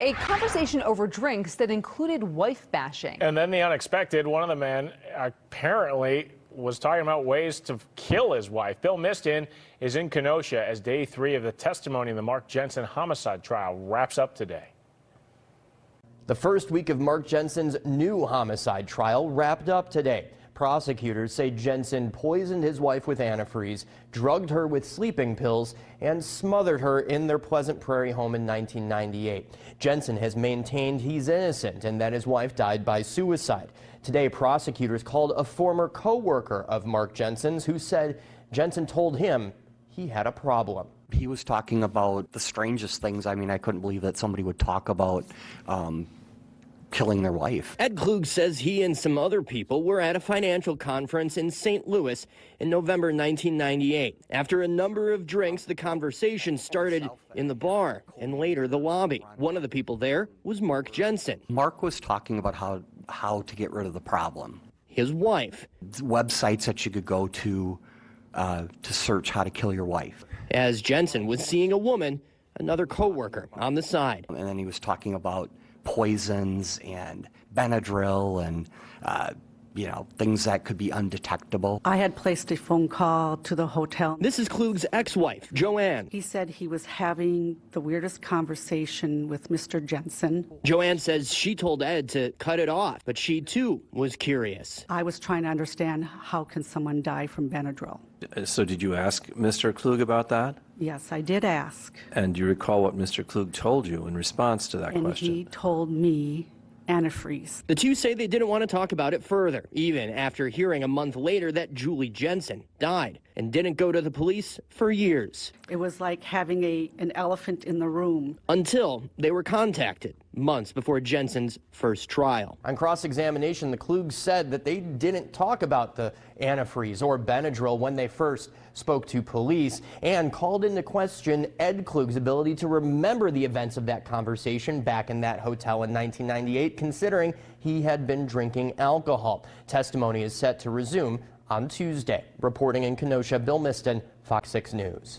A conversation over drinks that included wife bashing. And then the unexpected. One of the men apparently was talking about ways to kill his wife. Bill Miston is in Kenosha as day 3 of the testimony in the Mark Jensen homicide trial wraps up today. The first week of Mark Jensen's new homicide trial wrapped up today. Prosecutors say Jensen poisoned his wife with antifreeze, drugged her with sleeping pills, and smothered her in their Pleasant Prairie home in 1998. Jensen has maintained he's innocent and that his wife died by suicide. Today, prosecutors called a former co-worker of Mark Jensen's who said Jensen told him he had a problem. He was talking about the strangest things. I mean, I couldn't believe that somebody would talk about killing their wife. Ed Klug says he and some other people were at a financial conference in St. Louis in November 1998. After a number of drinks, the conversation started in the bar and later the lobby. One of the people there was Mark Jensen. Mark was talking about how to get rid of the problem. His wife. Websites that you could go to search how to kill your wife. As Jensen was seeing a woman, another co-worker on the side. And then he was talking about poisons and Benadryl and things that could be undetectable. I had placed a phone call to the hotel. This is Klug's ex-wife, Joanne. He said he was having the weirdest conversation with Mr. Jensen. Joanne says she told Ed to cut it off, but she too was curious. I was trying to understand how can someone die from Benadryl. So did you ask Mr. Klug about that? Yes, I did ask. And do you recall what Mr. Klug told you in response to that question? And he told me antifreeze. The two say they didn't want to talk about it further, even after hearing a month later that Julie Jensen died and didn't go to the police for years. It was like having an elephant in the room. Until they were contacted months before Jensen's first trial. On cross-examination, the Klugs said that they didn't talk about the antifreeze or Benadryl when they first spoke to police and called into question Ed Klug's ability to remember the events of that conversation back in that hotel in 1998, considering he had been drinking alcohol. Testimony is set to resume on Tuesday. Reporting in Kenosha, Bill Miston, FOX 6 News.